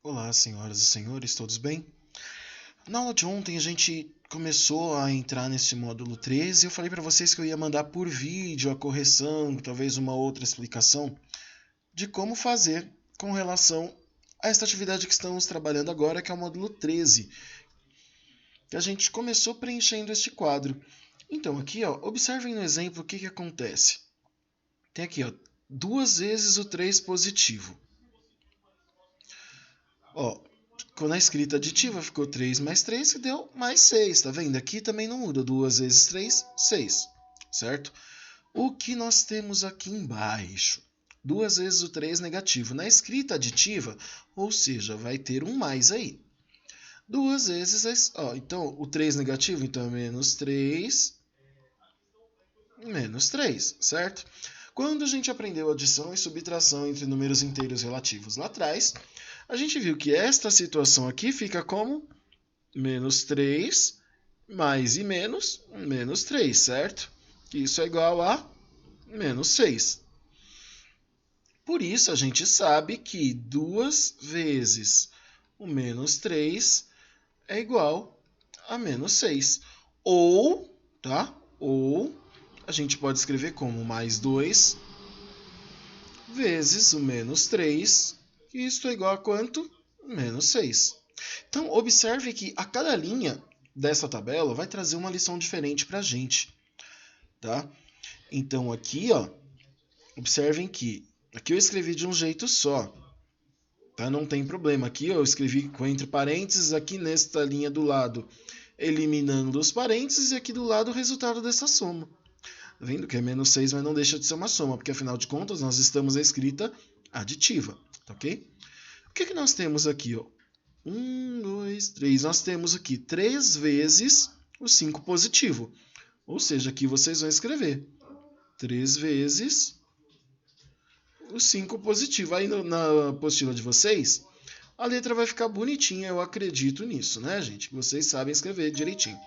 Olá, senhoras e senhores, todos bem? Na aula de ontem a gente começou a entrar nesse módulo 13 e eu falei para vocês que eu ia mandar por vídeo a correção, talvez uma outra explicação de como fazer com relação a esta atividade que estamos trabalhando agora, que é o módulo 13, que a gente começou preenchendo este quadro. Então aqui, ó, observem no exemplo o que acontece. Tem aqui, ó, 2 vezes o 3 positivo. Ó, na escrita aditiva ficou 3 mais 3, que deu mais 6, tá vendo? Aqui também não muda, 2 vezes 3, 6, certo? O que nós temos aqui embaixo? 2 vezes o 3 negativo. Na escrita aditiva, ou seja, vai ter um mais aí. 2 vezes, ó, então o 3 negativo, então é menos 3, certo? Quando a gente aprendeu adição e subtração entre números inteiros relativos lá atrás, a gente viu que esta situação aqui fica como menos 3 mais e menos 3, certo? Isso é igual a menos 6. Por isso, a gente sabe que 2 vezes o menos 3 é igual a menos 6. Ou, tá? Ou a gente pode escrever como mais 2 vezes o menos 3, que isto é igual a quanto? Menos 6. Então, observe que a cada linha dessa tabela vai trazer uma lição diferente para a gente. Tá? Então, aqui, ó, observem que aqui eu escrevi de um jeito só. Tá? Não tem problema. Aqui eu escrevi com entre parênteses, aqui nesta linha do lado, eliminando os parênteses, e aqui do lado o resultado dessa soma. Tá vendo que é menos 6, mas não deixa de ser uma soma, porque afinal de contas nós estamos na escrita aditiva. Tá ok? O que nós temos aqui? Ó? 1, 2, 3. Nós temos aqui 3 vezes o 5 positivo. Ou seja, aqui vocês vão escrever 3 vezes o 5 positivo. Aí na apostila de vocês, a letra vai ficar bonitinha, eu acredito nisso, né, gente? Vocês sabem escrever direitinho.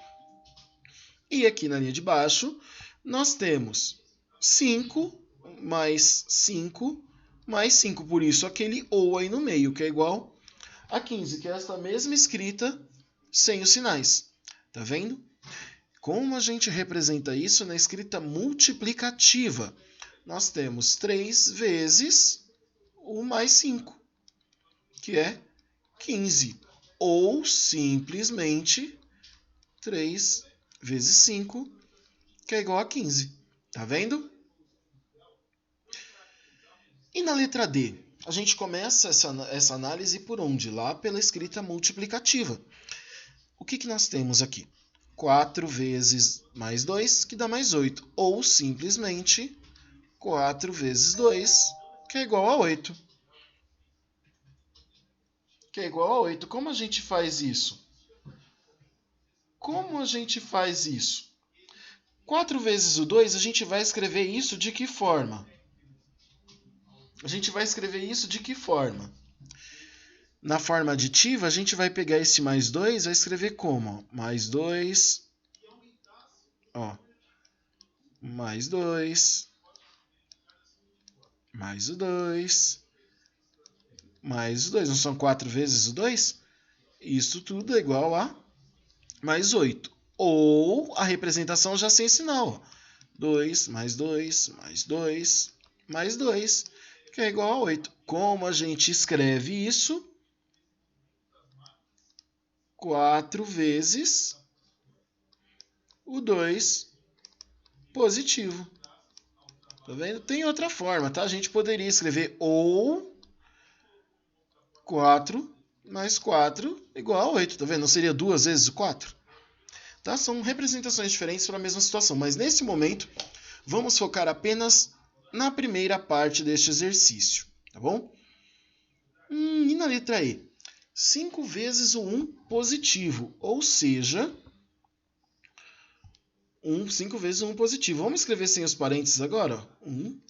E aqui na linha de baixo, nós temos 5 mais 5 mais 5. Por isso, aquele ou aí no meio, que é igual a 15, que é essa mesma escrita sem os sinais. Tá vendo? Como a gente representa isso na escrita multiplicativa? Nós temos 3 vezes o mais 5, que é 15. Ou simplesmente 3 vezes 5, que é igual a 15. Tá vendo? E na letra D? A gente começa essa análise por onde? Lá pela escrita multiplicativa. O que nós temos aqui? 4 vezes mais 2, que dá mais 8. Ou simplesmente 4 vezes 2, que é igual a 8. Que é igual a 8. Como a gente faz isso? 4 vezes o 2, a gente vai escrever isso de que forma? Na forma aditiva, a gente vai pegar esse mais 2 e vai escrever como? Mais 2, ó, mais 2, mais o 2, mais o 2. Não são 4 vezes o 2? Isso tudo é igual a mais 8. Ou a representação já sem sinal. 2 mais 2 mais 2 mais 2, que é igual a 8. Como a gente escreve isso? 4 vezes o 2 positivo. Tá vendo? Tem outra forma, tá? A gente poderia escrever ou 4 mais 4 igual a 8. Tá vendo? Não seria 2 vezes o 4? Tá? São representações diferentes para a mesma situação. Mas nesse momento, vamos focar apenas na primeira parte deste exercício. Tá bom? E na letra E? 5 vezes o 1 positivo. Ou seja, 5 vezes o 1 positivo. Vamos escrever sem os parênteses agora? 1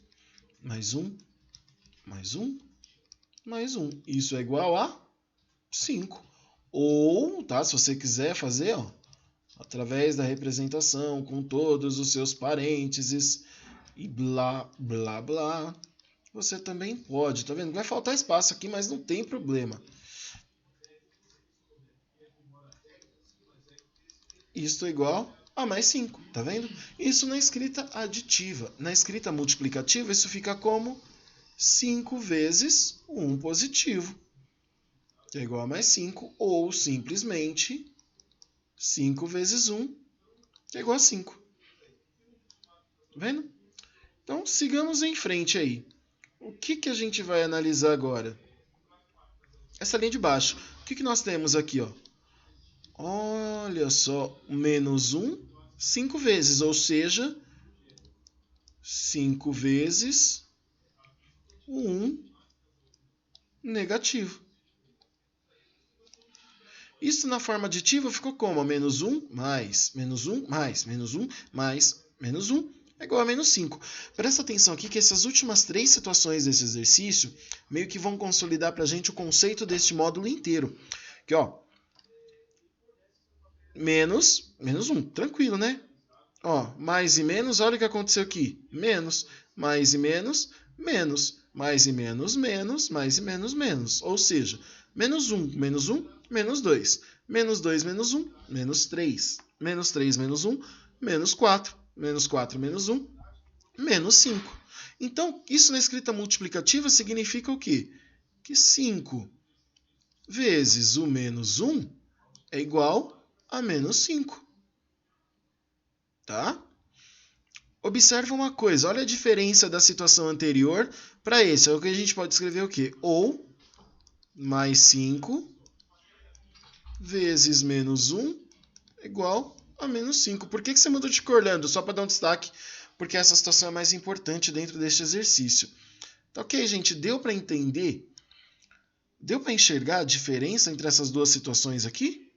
mais 1 mais 1 mais 1. Isso é igual a 5. Ou, tá, se você quiser fazer, ó, através da representação com todos os seus parênteses e blá, blá, blá, você também pode. Tá vendo? Vai faltar espaço aqui, mas não tem problema. isto é igual a mais 5, tá vendo? Isso na escrita aditiva. Na escrita multiplicativa, isso fica como 5 vezes 1 positivo, que é igual a mais 5, ou simplesmente 5 vezes 1, que é igual a 5. Tá vendo? Então, sigamos em frente aí. O que a gente vai analisar agora? Essa linha de baixo. O que nós temos aqui, ó? Olha só, menos 1, 5 vezes, ou seja, 5 vezes 1 negativo. Isso na forma aditiva ficou como? Menos 1 mais, menos 1 mais, menos 1 mais, menos 1 é igual a menos 5. Presta atenção aqui que essas últimas 3 situações desse exercício meio que vão consolidar para a gente o conceito deste módulo inteiro. Aqui, ó. Menos 1, tranquilo, né? Ó, mais e menos, olha o que aconteceu aqui. Menos, mais e menos, menos, mais e menos, menos, mais e menos, menos. Ou seja, menos 1, menos 1, menos 2. Menos 2, menos 1, menos 3. Menos 3, menos 1, menos 4. Menos 4, menos 1, menos 5. Então, isso na escrita multiplicativa significa o quê? Que 5 vezes o menos 1 é igual a menos 5. Tá? Observa uma coisa, olha a diferença da situação anterior para esse. É o que a gente pode escrever o quê? Ou mais 5 vezes menos 1 é igual a menos 5. Por que você mudou de cor, Leandro? Só para dar um destaque, porque essa situação é mais importante dentro deste exercício. Tá ok, gente? Deu para entender? Deu para enxergar a diferença entre essas duas situações aqui?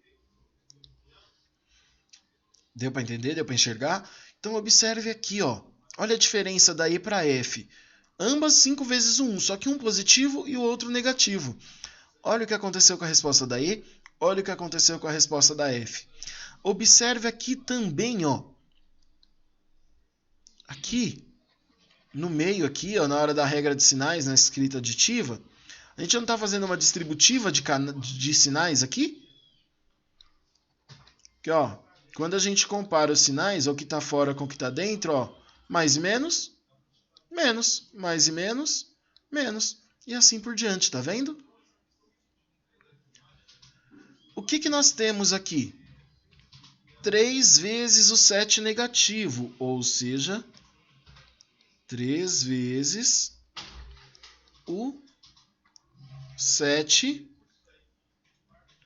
Deu para entender? Deu para enxergar? Então observe aqui, ó. Olha a diferença da E para F. Ambas 5 vezes 1, só que um positivo e o outro negativo. Olha o que aconteceu com a resposta da E, olha o que aconteceu com a resposta da F. Observe aqui também, ó. Aqui, no meio aqui, ó, na hora da regra de sinais, na escrita aditiva, a gente não está fazendo uma distributiva de sinais aqui? Aqui, ó. Quando a gente compara os sinais, o que está fora com o que está dentro, ó, mais e menos, menos, mais e menos, menos. E assim por diante, tá vendo? O que nós temos aqui? 3 vezes o 7 negativo, ou seja, 3 vezes o 7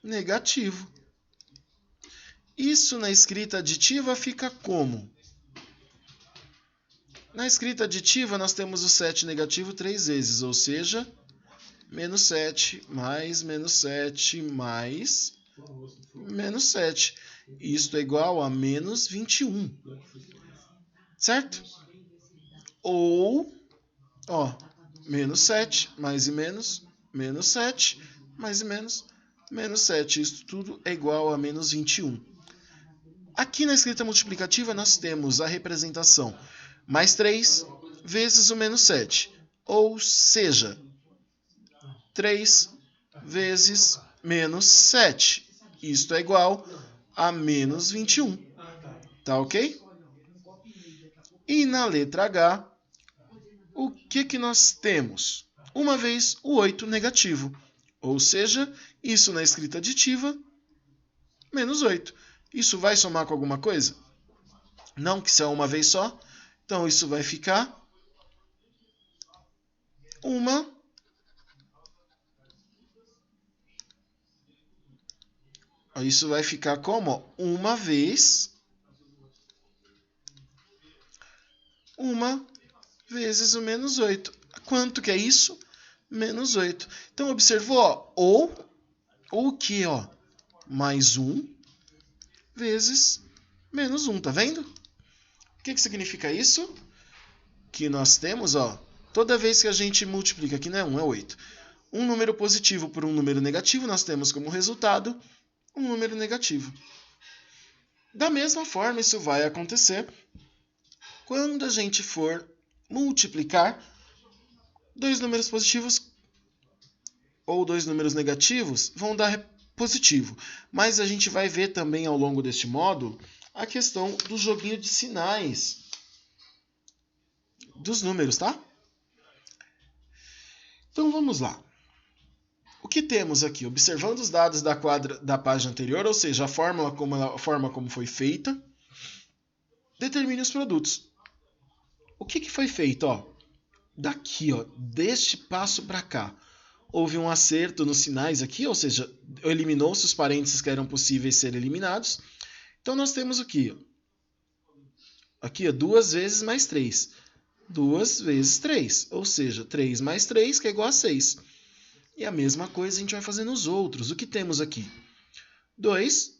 negativo. Isso na escrita aditiva fica como? Na escrita aditiva, nós temos o 7 negativo 3 vezes, ou seja, menos 7 mais menos 7 mais menos 7. Isto é igual a menos 21. Certo? Ou, ó, menos 7, mais e menos, menos 7, mais e menos, menos 7. Isso tudo é igual a menos 21. Aqui na escrita multiplicativa nós temos a representação mais 3 vezes o menos 7. Ou seja, 3 vezes menos 7. Isto é igual a menos 21. Tá ok? E na letra H, o que nós temos? Uma vez o 8 negativo. Ou seja, isso na escrita aditiva, menos 8. Isso vai somar com alguma coisa? Não, que isso é uma vez só. Então, isso vai ficar uma Isso vai ficar como? Uma vezes vezes o menos 8. Quanto que é isso? Menos 8. Então, observou, ó, ou o que, ó? Mais 1 vezes menos 1, tá vendo? O que significa isso? Que nós temos, ó, toda vez que a gente multiplica, aqui não é 1, é 8, um número positivo por um número negativo, nós temos como resultado um número negativo. Da mesma forma, isso vai acontecer quando a gente for multiplicar dois números positivos ou dois números negativos, vão dar positivo. Mas a gente vai ver também ao longo deste módulo a questão do joguinho de sinais dos números, tá? Então vamos lá. O que temos aqui? Observando os dados da página anterior, ou seja, a forma como foi feita, determine os produtos. O que foi feito? Daqui, deste passo para cá, houve um acerto nos sinais aqui, ou seja, eliminou-se os parênteses que eram possíveis ser eliminados. Então nós temos o quê? Aqui, 2 vezes mais 3. 2 vezes 3, ou seja, 3 mais 3, que é igual a 6. E a mesma coisa a gente vai fazer nos outros. O que temos aqui? 2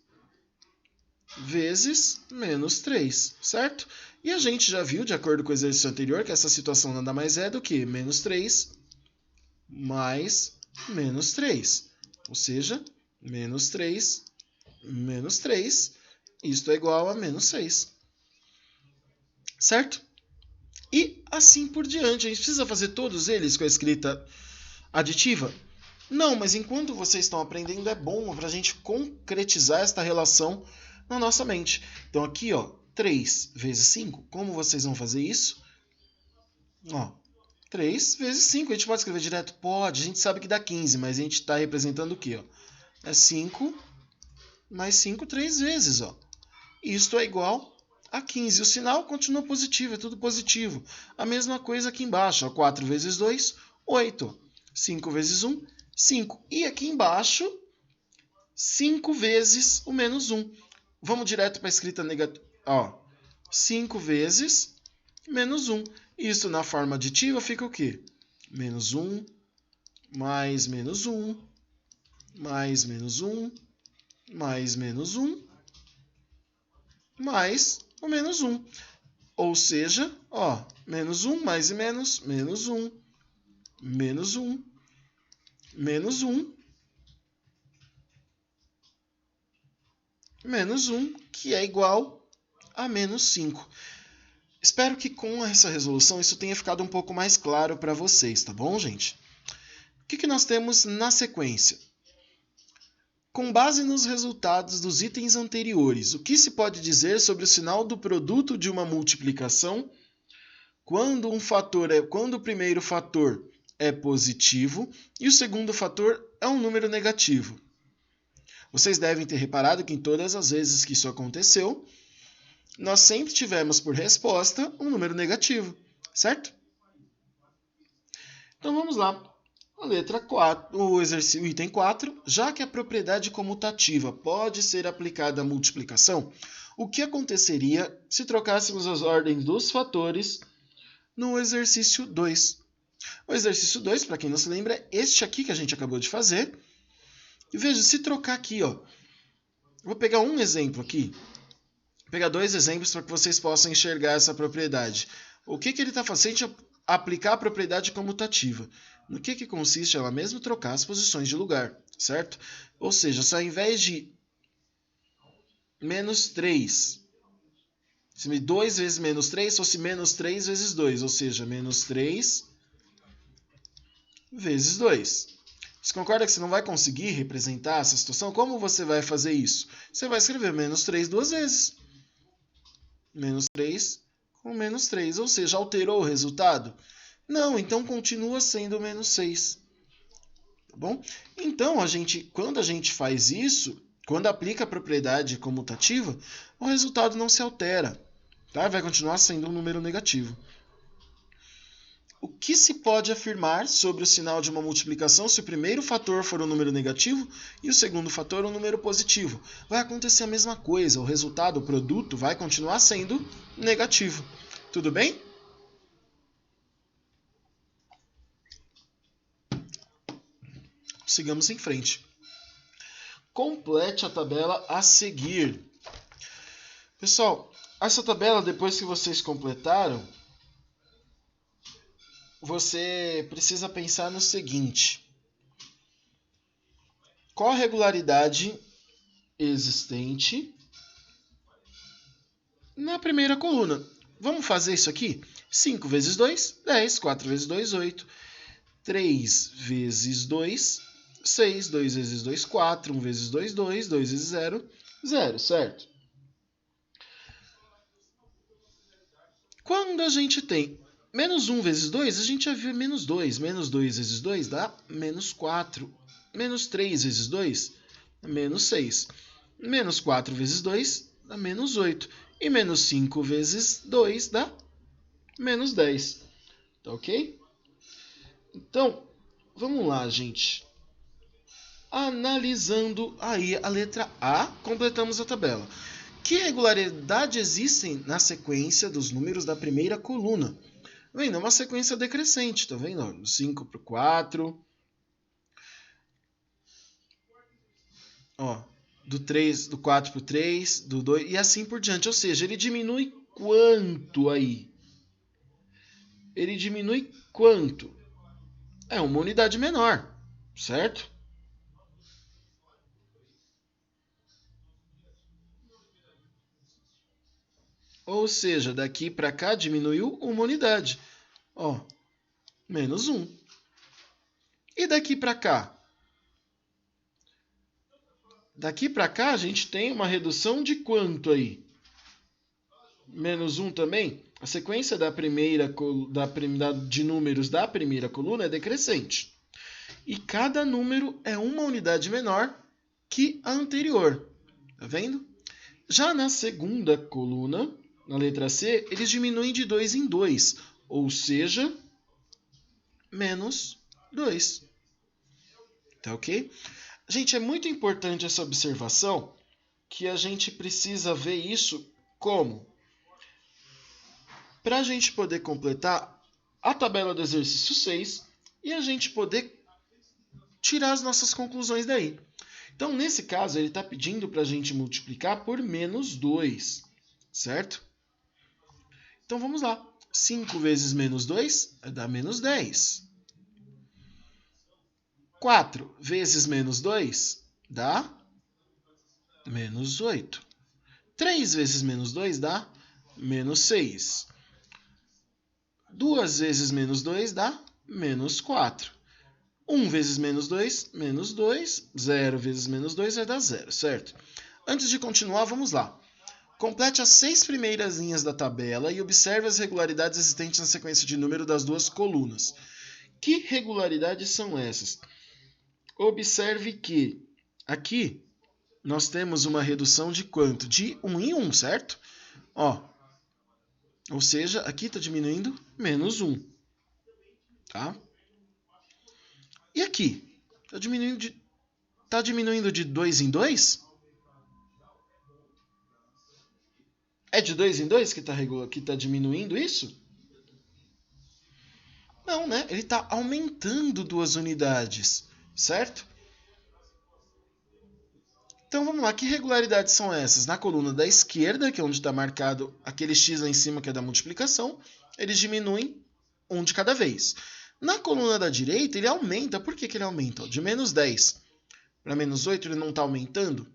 vezes menos 3, certo? E a gente já viu, de acordo com o exercício anterior, que essa situação nada mais é do que menos 3 mais menos 3. Ou seja, menos 3 menos 3, isto é igual a menos 6. Certo? E assim por diante. A gente precisa fazer todos eles com a escrita aditiva? Não, mas enquanto vocês estão aprendendo, é bom para a gente concretizar esta relação na nossa mente. Então aqui, 3 vezes 5, como vocês vão fazer isso? 3 vezes 5, a gente pode escrever direto? Pode, a gente sabe que dá 15, mas a gente está representando o quê? É 5 mais 5 3 vezes. Isto é igual a 15. O sinal continua positivo, é tudo positivo. A mesma coisa aqui embaixo. 4 vezes 2, 8. 5 vezes 1, 5. E aqui embaixo, 5 vezes o menos 1. Vamos direto para a escrita negativa. 5 vezes menos 1. Isso na forma aditiva fica o quê? Menos 1, mais menos 1, mais menos 1, mais menos 1, mais o menos 1. Ou seja, menos 1 mais e menos, menos 1, menos 1, menos 1, menos 1, que é igual a menos 5. Espero que com essa resolução isso tenha ficado um pouco mais claro para vocês, tá bom, gente? O que nós temos na sequência? Com base nos resultados dos itens anteriores, o que se pode dizer sobre o sinal do produto de uma multiplicação quando o primeiro fator é positivo e o segundo fator é um número negativo? Vocês devem ter reparado que em todas as vezes que isso aconteceu, nós sempre tivemos por resposta um número negativo, certo? Então vamos lá. A letra 4, o item 4, já que a propriedade comutativa pode ser aplicada à multiplicação, o que aconteceria se trocássemos as ordens dos fatores no exercício 2? O exercício 2, para quem não se lembra, é este aqui que a gente acabou de fazer. E veja, se trocar aqui, vou pegar um exemplo aqui, vou pegar 2 exemplos para que vocês possam enxergar essa propriedade. O que ele está fazendo? Se a gente aplicar a propriedade comutativa. No que consiste ela mesmo? Trocar as posições de lugar, certo? Ou seja, se ao invés de menos 3, se 2 vezes menos 3 fosse menos 3 vezes 2, ou seja, menos 3 vezes 2. Você concorda que você não vai conseguir representar essa situação? Como você vai fazer isso? Você vai escrever menos 3 duas vezes. Menos 3 com menos 3, ou seja, alterou o resultado? Não, então continua sendo menos 6. Tá bom? Então, quando a gente faz isso, quando aplica a propriedade comutativa, o resultado não se altera. Tá? Vai continuar sendo um número negativo. O que se pode afirmar sobre o sinal de uma multiplicação se o primeiro fator for um número negativo e o segundo fator um número positivo? Vai acontecer a mesma coisa, o resultado, o produto, vai continuar sendo negativo. Tudo bem? Sigamos em frente. Complete a tabela a seguir. Pessoal, essa tabela, depois que vocês completaram, você precisa pensar no seguinte: qual a regularidade existente na primeira coluna? Vamos fazer isso aqui? 5 vezes 2, 10. 4 vezes 2, 8. 3 vezes 2, 6. 2 vezes 2, 4. 1 vezes 2, 2. 2 vezes 0, 0, certo? Quando a gente tem menos 1 vezes 2, a gente já viu menos 2. Menos 2 vezes 2 dá menos 4. Menos 3 vezes 2 dá menos 6. Menos 4 vezes 2 dá menos 8. E menos 5 vezes 2 dá menos 10. Tá ok? Então, vamos lá, gente. Analisando aí a letra A, completamos a tabela. Que regularidade existem na sequência dos números da primeira coluna? Tá vendo? É uma sequência decrescente, tá vendo? Do 5 para o 4. Ó, do 3, do 4 para o 3, do 2 e assim por diante. Ou seja, ele diminui quanto aí? Ele diminui quanto? É uma unidade menor, certo? Ou seja, daqui para cá diminuiu uma unidade. Ó, menos 1. E daqui para cá? Daqui para cá a gente tem uma redução de quanto aí? Menos 1 também? A sequência de números da primeira coluna é decrescente. E cada número é uma unidade menor que a anterior. Tá vendo? Já na segunda coluna, na letra C, eles diminuem de 2 em 2, ou seja, menos 2. Tá ok? Gente, é muito importante essa observação, que a gente precisa ver isso como? Para a gente poder completar a tabela do exercício 6 e a gente poder tirar as nossas conclusões daí. Então, nesse caso, ele está pedindo para a gente multiplicar por menos 2, certo? Então, vamos lá. 5 vezes menos 2 vai dar menos 10. 4 vezes menos 2 dá menos 8. 3 vezes menos 2 dá menos 6. 2 vezes menos 2 dá menos 4. 1 vezes menos 2, menos 2. 0 vezes menos 2 vai dar 0, certo? Antes de continuar, vamos lá. Complete as 6 primeiras linhas da tabela e observe as regularidades existentes na sequência de número das duas colunas. Que regularidades são essas? Observe que aqui nós temos uma redução de quanto? De 1 em 1, certo? Ó, ou seja, aqui está diminuindo menos 1. Tá? E aqui? Está diminuindo de 2 em 2? É de 2 em 2 que está diminuindo isso? Não, né? Ele está aumentando 2 unidades, certo? Então vamos lá, que regularidades são essas? Na coluna da esquerda, que é onde está marcado aquele x lá em cima que é da multiplicação, eles diminuem um de cada vez. Na coluna da direita, ele aumenta. Por que ele aumenta? De menos 10 para menos 8, ele não está aumentando?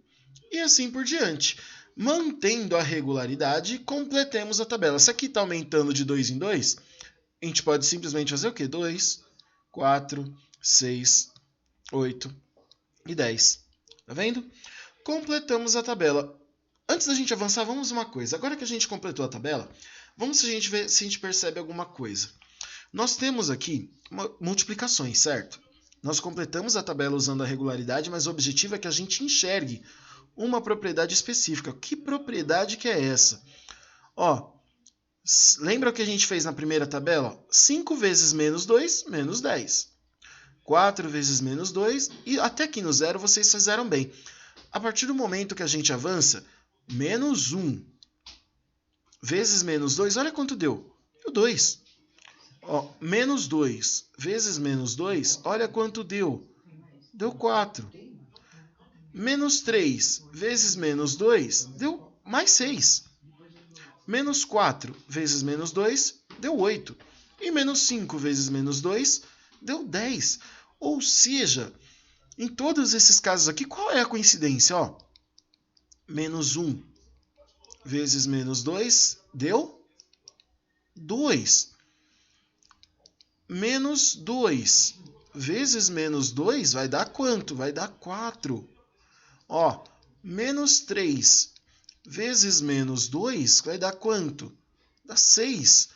E assim por diante. Mantendo a regularidade, completemos a tabela. Se aqui está aumentando de 2 em 2, a gente pode simplesmente fazer o quê? 2, 4, 6, 8 e 10. Tá vendo? Completamos a tabela. Antes da gente avançar, vamos uma coisa. Agora que a gente completou a tabela, vamos ver se a gente percebe alguma coisa. Nós temos aqui multiplicações, certo? Nós completamos a tabela usando a regularidade, mas o objetivo é que a gente enxergue uma propriedade específica. Que propriedade que é essa? Ó, lembra o que a gente fez na primeira tabela? 5 vezes menos 2, menos 10. 4 vezes menos 2, e até aqui no zero vocês fizeram bem. A partir do momento que a gente avança, menos 1 vezes menos 2, olha quanto deu. Deu 2. Ó, menos 2 vezes menos 2, olha quanto deu. Deu 4. Menos 3 vezes menos 2, deu mais 6. Menos 4 vezes menos 2, deu 8. E menos 5 vezes menos 2, deu 10. Ou seja, em todos esses casos aqui, qual é a coincidência? Ó, menos 1 vezes menos 2 deu 2. Menos 2 vezes menos 2 vai dar quanto? Vai dar 4. Ó, menos 3 vezes menos 2 vai dar quanto? Dá 6.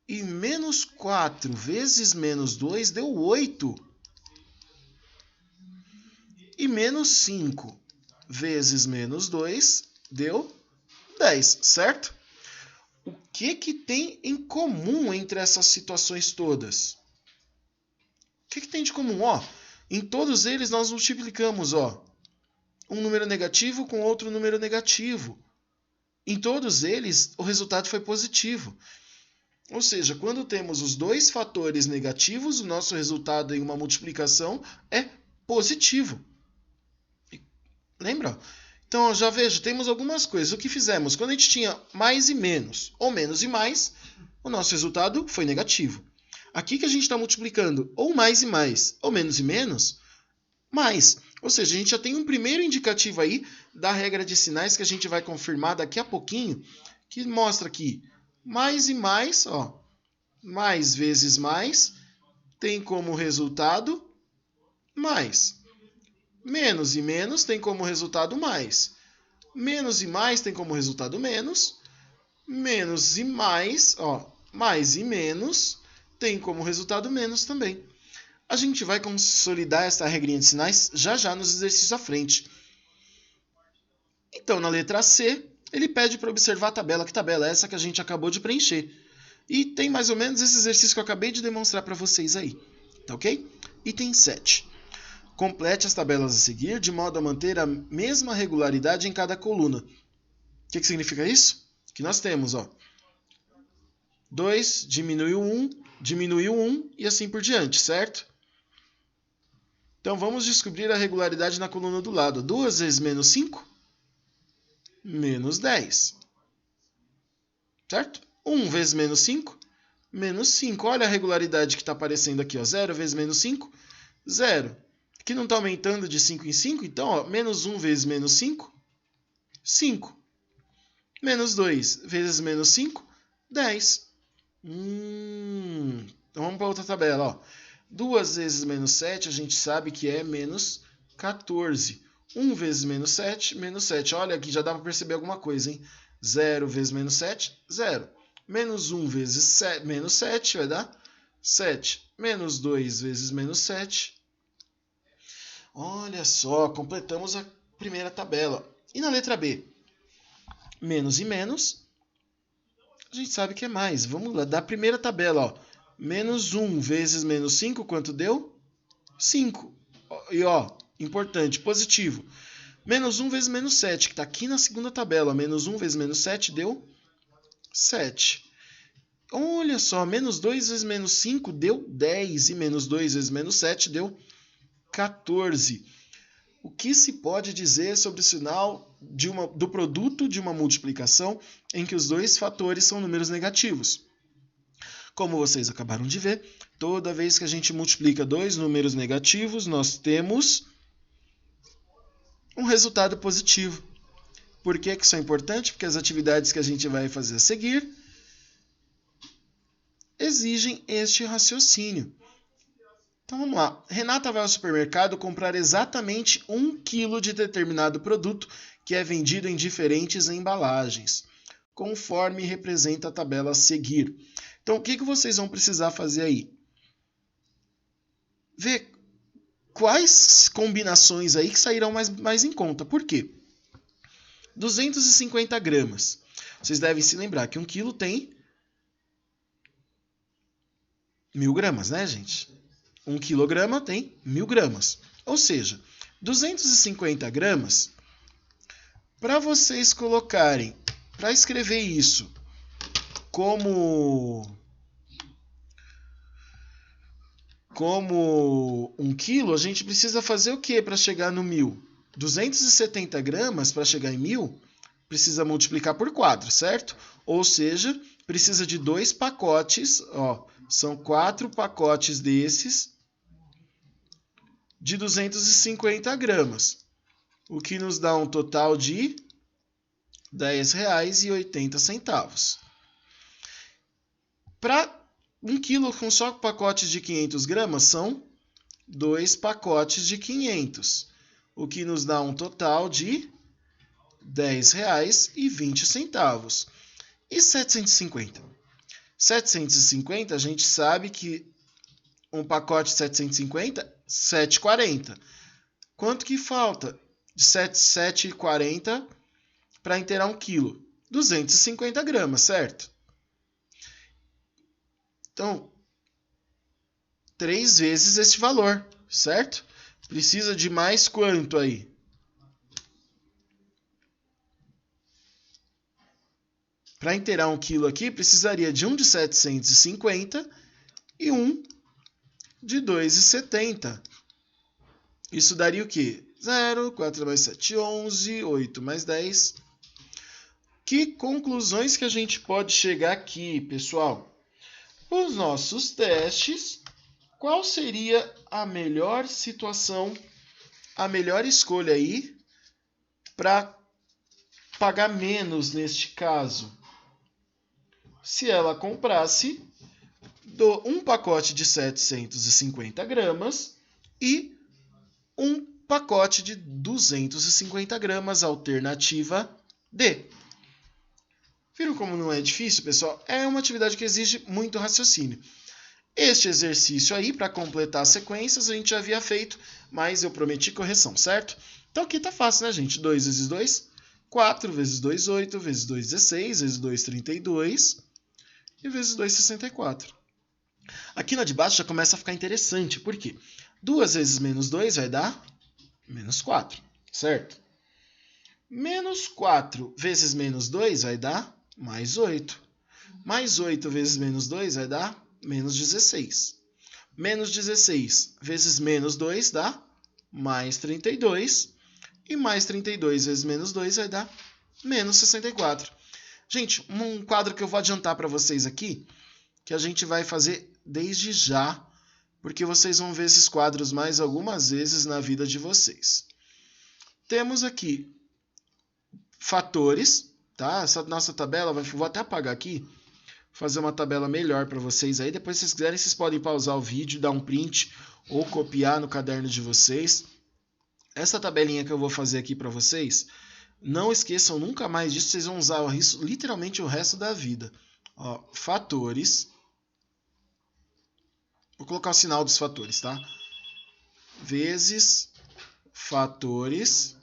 E menos 4 vezes menos 2 deu 8. E menos 5 vezes menos 2 deu 10, certo? O que tem em comum entre essas situações todas? O que tem de comum? Ó, em todos eles nós multiplicamos, ó, um número negativo com outro número negativo. Em todos eles, o resultado foi positivo. Ou seja, quando temos os dois fatores negativos, o nosso resultado em uma multiplicação é positivo. Lembra? Então, já vejo, temos algumas coisas. O que fizemos? Quando a gente tinha mais e menos, ou menos e mais, o nosso resultado foi negativo. Aqui que a gente está multiplicando ou mais e mais, ou menos e menos, mais. Ou seja, a gente já tem um primeiro indicativo aí da regra de sinais que a gente vai confirmar daqui a pouquinho, que mostra que mais e mais, ó, mais vezes mais, tem como resultado mais. Menos e menos tem como resultado mais. Menos e mais tem como resultado menos. Menos e mais, ó, mais e menos tem como resultado menos também. A gente vai consolidar essa regrinha de sinais já já nos exercícios à frente. Então, na letra C, ele pede para observar a tabela. Que tabela é essa que a gente acabou de preencher? E tem mais ou menos esse exercício que eu acabei de demonstrar para vocês aí. Tá ok? Item 7. Complete as tabelas a seguir de modo a manter a mesma regularidade em cada coluna. O que significa isso? Que nós temos, ó, 2, diminuiu 1 e assim por diante, certo? Então vamos descobrir a regularidade na coluna do lado. 2 vezes menos 5, menos 10. Certo? 1 vezes menos 5, menos 5. Olha a regularidade que está aparecendo aqui, ó. 0 vezes menos 5, 0. Aqui não está aumentando de 5 em 5, então, ó, menos 1 vezes menos 5, 5. Menos 2 vezes menos 5, 10. Então vamos para outra tabela. Ó. 2 vezes menos 7, a gente sabe que é menos 14. 1 vezes menos 7, menos 7. Olha, aqui já dá para perceber alguma coisa, hein? 0 vezes menos 7, 0. Menos 1 vezes menos 7 vai dar 7. Menos 2 vezes menos 7. Olha só, completamos a primeira tabela. E na letra B? Menos e menos, a gente sabe que é mais. Vamos lá, da primeira tabela, ó. Menos 1 vezes menos 5, quanto deu? 5. E, ó, importante, positivo. Menos 1 vezes menos 7, que está aqui na segunda tabela. Menos 1 vezes menos 7 deu 7. Olha só, menos 2 vezes menos 5 deu 10. E menos 2 vezes menos 7 deu 14. O que se pode dizer sobre o sinal do produto de uma multiplicação em que os dois fatores são números negativos? Como vocês acabaram de ver, toda vez que a gente multiplica dois números negativos, nós temos um resultado positivo. Por que isso é importante? Porque as atividades que a gente vai fazer a seguir exigem este raciocínio. Então vamos lá. Renata vai ao supermercado comprar exatamente 1 kg de determinado produto que é vendido em diferentes embalagens, conforme representa a tabela a seguir. Então o que vocês vão precisar fazer aí? Ver quais combinações aí que sairão mais em conta. Por quê? 250 gramas. Vocês devem se lembrar que 1 quilo tem 1000 gramas, né, gente? 1 quilograma tem 1000 gramas. Ou seja, 250 gramas, para vocês colocarem, para escrever isso como 1 quilo, a gente precisa fazer o que para chegar no 1000? 270 gramas, para chegar em 1000, precisa multiplicar por 4, certo? Ou seja, precisa de 2 pacotes, ó, são 4 pacotes desses, de 250 gramas, o que nos dá um total de R$ 10,80. Para 1 quilo com só pacotes de 500 gramas, são 2 pacotes de 500, o que nos dá um total de R$10,20. E 750? 750, a gente sabe que um pacote de 750, 7,40. Quanto que falta de 7,40 para inteirar 1 quilo? 250 gramas, certo? Então, 3 vezes esse valor, certo? Precisa de mais quanto aí? Para inteirar 1 quilo aqui, precisaria de um de 750 e um de 2,70. Isso daria o quê? 0, 4 mais 7, 11, 8 mais 10. Que conclusões que a gente pode chegar aqui, pessoal? Os nossos testes, qual seria a melhor situação, a melhor escolha aí para pagar menos neste caso? Se ela comprasse um pacote de 750 gramas e um pacote de 250 gramas, alternativa D. Viram como não é difícil, pessoal? É uma atividade que exige muito raciocínio. Este exercício aí, para completar as sequências, a gente já havia feito, mas eu prometi correção, certo? Então aqui tá fácil, né, gente? 2 vezes 2, 4 vezes 2, 8, vezes 2, 16, vezes 2, 32 e vezes 2, 64. Aqui na de baixo já começa a ficar interessante, por quê? 2 vezes menos 2 vai dar menos 4, certo? Menos 4 vezes menos 2 vai dar mais 8. Mais 8 vezes menos 2 vai dar menos 16. Menos 16 vezes menos 2 dá mais 32. E mais 32 vezes menos 2 vai dar menos 64. Gente, um quadro que eu vou adiantar para vocês aqui, que a gente vai fazer desde já, porque vocês vão ver esses quadros mais algumas vezes na vida de vocês. Temos aqui fatores, tá? Essa nossa tabela, vou até apagar aqui, fazer uma tabela melhor para vocês aí. Depois, se vocês quiserem, vocês podem pausar o vídeo, dar um print ou copiar no caderno de vocês. Essa tabelinha que eu vou fazer aqui para vocês, não esqueçam nunca mais disso, vocês vão usar isso literalmente o resto da vida. Ó, fatores. Vou colocar o sinal dos fatores, tá? Vezes fatores.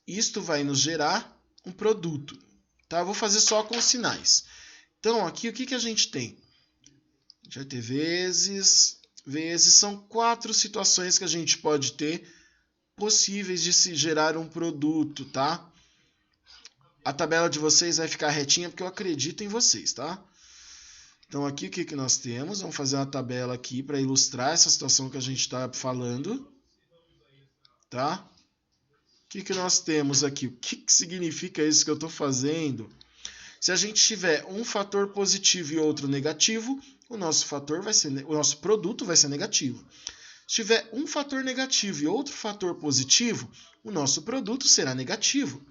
Isto vai nos gerar um produto, tá? Eu vou fazer só com os sinais. Então, aqui o que a gente tem? A gente vai ter vezes, são 4 situações que a gente pode ter possíveis de se gerar um produto, tá? A tabela de vocês vai ficar retinha porque eu acredito em vocês, tá? Então, aqui o que nós temos? Vamos fazer uma tabela aqui para ilustrar essa situação que a gente está falando, tá? O que nós temos aqui? O que significa isso que eu estou fazendo? Se a gente tiver um fator positivo e outro negativo, o nosso produto vai ser negativo. Se tiver um fator negativo e outro fator positivo, o nosso produto será negativo.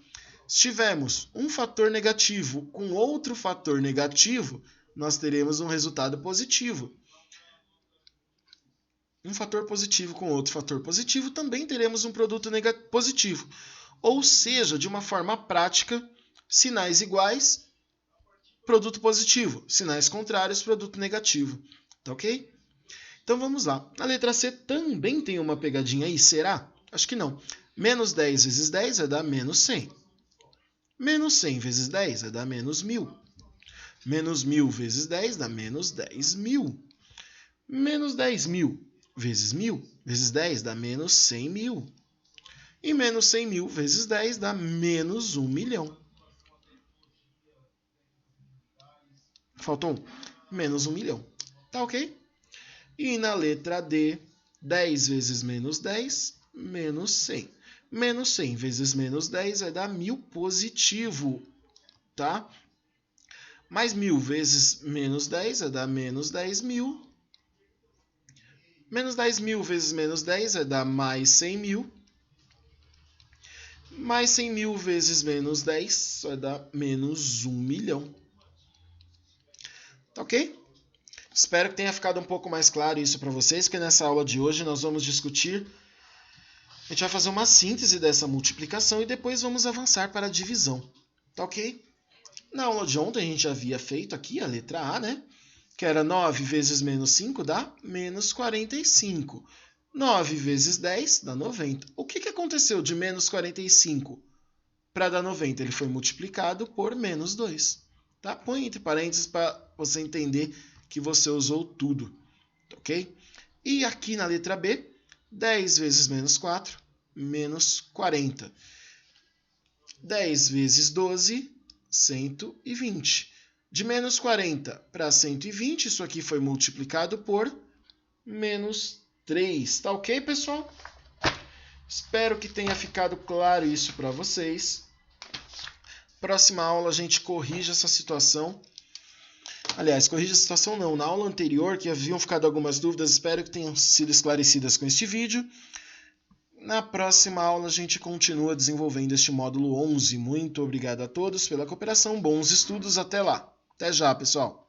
Se tivermos um fator negativo com outro fator negativo, nós teremos um resultado positivo. Um fator positivo com outro fator positivo, também teremos um produto positivo. Ou seja, de uma forma prática, sinais iguais, produto positivo. Sinais contrários, produto negativo. Tá ok? Então vamos lá. A letra C também tem uma pegadinha aí, será? Acho que não. Menos 10 vezes 10 vai dar menos 100. Menos 100 vezes 10 vai dar menos 1000. Menos 1000 vezes 10 dá menos 10.000. Menos 10.000 vezes 1000 vezes 10 dá menos 100.000. E menos 100.000 vezes 10 dá menos 1 milhão. Faltou um. Menos 1 milhão. Tá ok? E na letra D, 10 vezes menos 10, menos 100. Menos 100 vezes menos 10 vai dar 1000 positivo, tá? Mais 1000 vezes menos 10 vai dar menos 10.000. Menos 10.000 vezes menos 10 vai dar mais 100.000. Mais 100.000 vezes menos 10 vai dar menos 1 milhão. Tá ok? Espero que tenha ficado um pouco mais claro isso para vocês, porque nessa aula de hoje nós vamos discutir... A gente vai fazer uma síntese dessa multiplicação e depois vamos avançar para a divisão. Tá ok? Na aula de ontem a gente havia feito aqui a letra A, né? Que era 9 vezes menos 5 dá menos 45. 9 vezes 10 dá 90. O que aconteceu de menos 45 para dar 90? Ele foi multiplicado por menos 2. Tá? Põe entre parênteses para você entender que você usou tudo. Ok? E aqui na letra B, 10 vezes menos 4, menos 40. 10 vezes 12, 120. De menos 40 para 120, isso aqui foi multiplicado por menos 3. Tá ok, pessoal? Espero que tenha ficado claro isso para vocês. Próxima aula a gente corrige essa situação. Aliás, corrige a situação não. Na aula anterior, que haviam ficado algumas dúvidas, espero que tenham sido esclarecidas com este vídeo. Na próxima aula a gente continua desenvolvendo este módulo 11. Muito obrigado a todos pela cooperação. Bons estudos. Até lá. Até já, pessoal.